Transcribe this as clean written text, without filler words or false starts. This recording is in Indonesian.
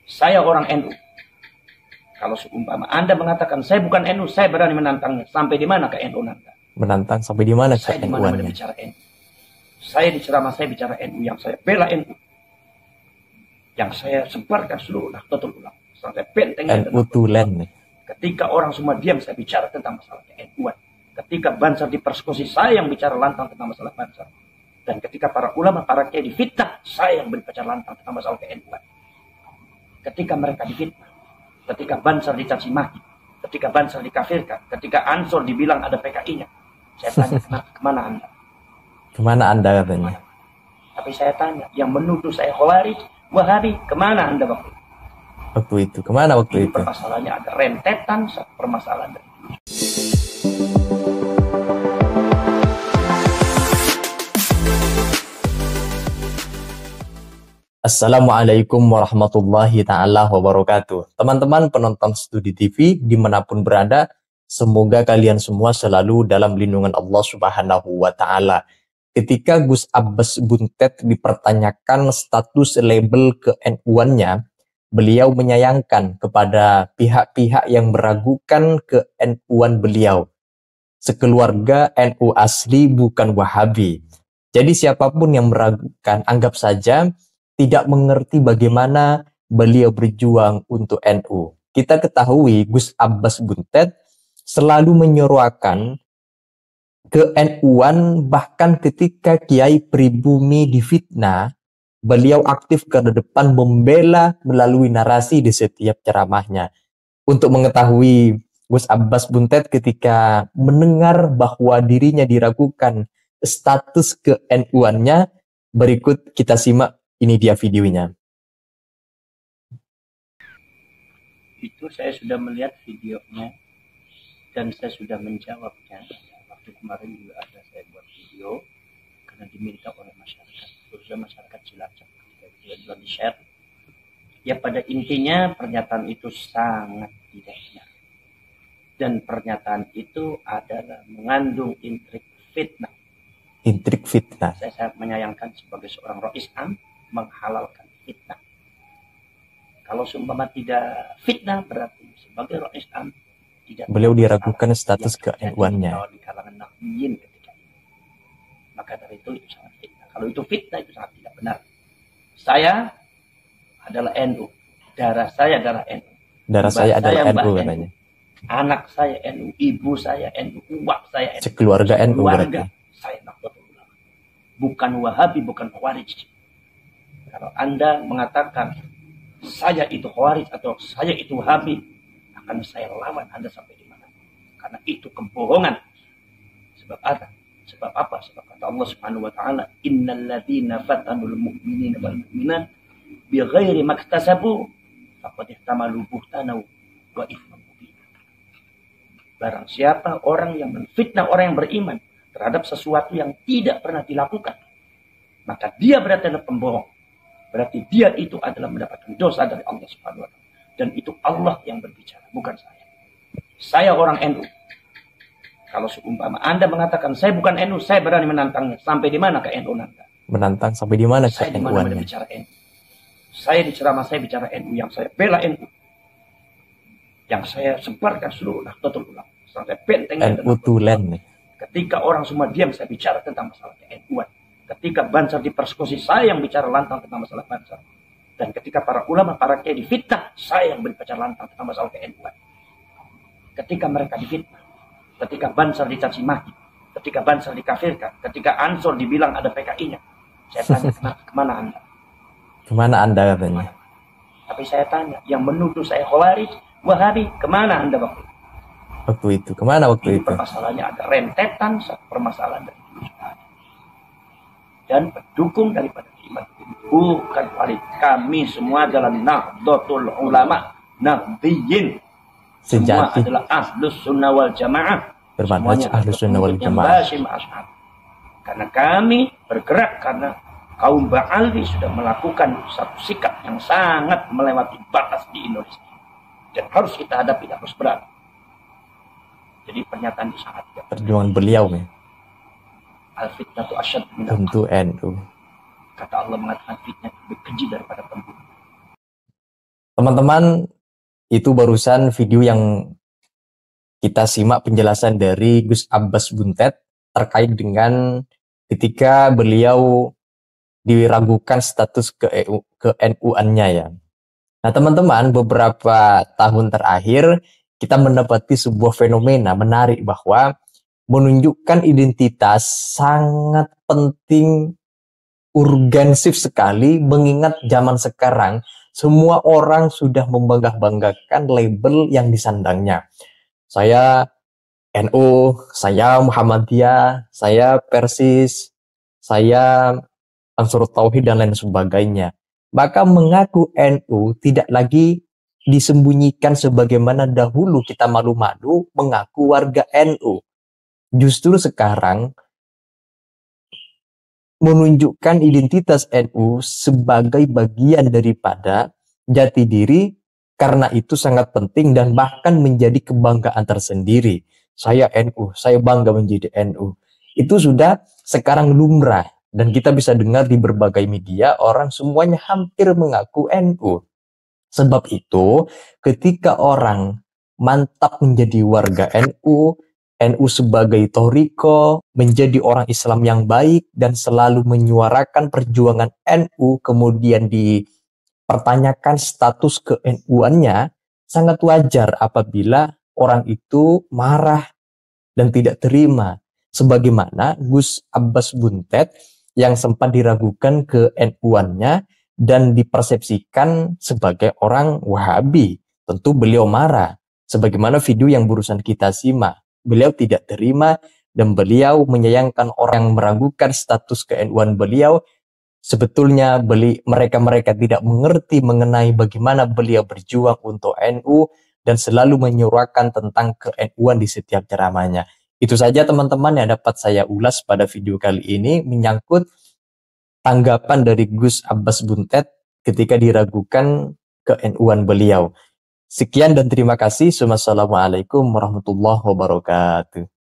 Saya orang NU. Kalau seumpama Anda mengatakan saya bukan NU, saya berani menantangnya. Sampai di mana ke NU Anda? Menantang sampai di mana Saya di mana NU-annya? bicara NU. Saya di ceramah saya bicara NU, yang saya bela NU. Yang saya sebarkan seluruh Nahdlatul Ulama. Sampai bentengnya NU Tulen nih. Ketika orang semua diam, saya bicara tentang masalah NU-an. Ketika Banser dipersekusi, saya yang bicara lantang tentang masalah Banser. Dan ketika para ulama, para kiai difitnah, saya yang berbicara lantang tentang masalah NU-an. Ketika mereka difitnah, ketika Banser dicaci maki, ketika Banser dikafirkan, ketika Ansor dibilang ada PKI-nya, saya tanya, kemana Anda? Kemana Anda katanya? Tapi saya tanya, yang menuduh saya Khawarij, Wahabi, kemana Anda waktu itu? Kemana waktu itu? Permasalahannya ada rentetan permasalahan. Assalamualaikum warahmatullahi ta'ala wabarakatuh. Teman-teman penonton Studi TV dimanapun berada, semoga kalian semua selalu dalam lindungan Allah Subhanahu wa ta'ala. Ketika Gus Abbas Buntet dipertanyakan status label ke-NU-annya, beliau menyayangkan kepada pihak-pihak yang meragukan ke-NU-an beliau. Sekeluarga NU asli bukan Wahabi. Jadi siapapun yang meragukan, anggap saja tidak mengerti bagaimana beliau berjuang untuk NU. Kita ketahui Gus Abbas Buntet selalu menyeruakan ke-NU-an, bahkan ketika Kiai Pribumi difitnah, beliau aktif ke depan membela melalui narasi di setiap ceramahnya. Untuk mengetahui Gus Abbas Buntet ketika mendengar bahwa dirinya diragukan status ke-NU-annya, berikut kita simak, ini dia videonya. Itu saya sudah melihat videonya dan saya sudah menjawabnya. Waktu kemarin juga ada saya buat video karena diminta oleh masyarakat, khususnya masyarakat Cilacap, ketika di-share. Ya pada intinya pernyataan itu sangat tidak benar. Dan pernyataan itu adalah mengandung intrik fitnah. Intrik fitnah. Saya sangat menyayangkan sebagai seorang Rois Am menghalalkan fitnah. Kalau seumpama tidak fitnah berarti sebagai Rois Am tidak. Beliau diragukan status ke-NU-annya. Di kalangan Nahdiyin ketika itu. Maka dari itu sangat fitnah. Kalau itu fitnah itu sangat tidak benar. Saya adalah NU. Darah saya adalah NU. Darah saya adalah NU katanya. Anak saya NU, ibu saya NU, uak saya NU. Sekeluarga NU berarti. Saya Nahdlatul Ulama. Bukan Wahabi, bukan Khawarij. Kalau Anda mengatakan saya itu Khawarij atau saya itu Wahabi, akan saya lawan Anda sampai di mana. Karena itu kebohongan. Sebab apa? Sebab apa? Sebab kata Allah Subhanahu wa taala, "Innal ladzina fatanul mu'minina wal mu'minat bighairi maktasabu faqad ihtamalu buhtanan wa itsman mubina." Barang siapa orang yang menfitnah orang yang beriman terhadap sesuatu yang tidak pernah dilakukan, maka dia berarti adalah pembohong. Berarti dia itu adalah mendapatkan dosa dari Allah Subhanahu wa taala. Dan itu Allah yang berbicara, bukan saya. Saya orang NU. Kalau seumpama Anda mengatakan saya bukan NU, saya berani menantangnya. Sampai di mana ke NU Anda? Menantang sampai di mana ke NU-annya? Saya bicara NU. Saya di ceramah saya bicara NU, yang saya bela NU. Yang saya sebarkan seluruh Nahdlatul Ulama. Sampai bentengnya NU Tulen nih. Ketika orang semua diam, saya bicara tentang masalah NU-an. Ketika Banser dipersekusi, saya yang bicara lantang tentang masalah Banser. Dan ketika para ulama, para kiai difitnah, saya yang berbicara lantang tentang masalah NU-an. Ketika mereka difitnah, ketika Banser dicaci maki, ketika Banser dikafirkan, ketika Ansor dibilang ada PKI-nya, saya tanya, kemana Anda? Kemana Anda katanya? Tapi saya tanya, yang menuduh saya Khawarij, Wahabi, kemana Anda waktu itu? Kemana waktu itu? Permasalahannya ada rentetan permasalahan dari dan pendukung daripada iman. Bukan valid. Kami semua adalah Nahdlatul Ulama, Nahdiyin. Semua adalah Ahlus Sunnah wal Jamaah. Bermanhaj Ahlus Sunnah wal Jamaah. Karena kami bergerak karena kaum Ba'alwi sudah melakukan satu sikap yang sangat melewati batas di Indonesia. Dan harus kita hadapi, harus berat. Jadi pernyataan itu sangat perjuangan beliau ya. Al-fitnatu asyad untuk NU. Kata Allah mengatakan fitnah lebih keji daripada pembunuh. Teman-teman, itu barusan video yang kita simak penjelasan dari Gus Abbas Buntet terkait dengan ketika beliau diragukan status ke NU-annya ya. Nah teman-teman, beberapa tahun terakhir kita mendapati sebuah fenomena menarik bahwa menunjukkan identitas sangat penting, urgensif sekali, mengingat zaman sekarang semua orang sudah membangga-banggakan label yang disandangnya. Saya NU, saya Muhammadiyah, saya Persis, saya Ansur Tauhid dan lain sebagainya. Maka mengaku NU tidak lagi disembunyikan sebagaimana dahulu kita malu-malu mengaku warga NU. Justru sekarang menunjukkan identitas NU sebagai bagian daripada jati diri, karena itu sangat penting dan bahkan menjadi kebanggaan tersendiri. Saya NU, saya bangga menjadi NU. Itu sudah sekarang lumrah dan kita bisa dengar di berbagai media orang semuanya hampir mengaku NU. Sebab itu ketika orang mantap menjadi warga NU, NU sebagai toriko, menjadi orang Islam yang baik dan selalu menyuarakan perjuangan NU, kemudian dipertanyakan status ke NU-annya, sangat wajar apabila orang itu marah dan tidak terima. Sebagaimana Gus Abbas Buntet yang sempat diragukan ke NU-annya dan dipersepsikan sebagai orang Wahabi. Tentu beliau marah. Sebagaimana video yang barusan kita simak. Beliau tidak terima dan beliau menyayangkan orang yang meragukan status ke-NU-an beliau. Sebetulnya mereka tidak mengerti mengenai bagaimana beliau berjuang untuk NU dan selalu menyuarakan tentang ke-NU-an di setiap ceramahnya. Itu saja teman-teman yang dapat saya ulas pada video kali ini menyangkut tanggapan dari Gus Abbas Buntet ketika diragukan ke-NU-an beliau. Sekian dan terima kasih. Wassalamualaikum warahmatullahi wabarakatuh.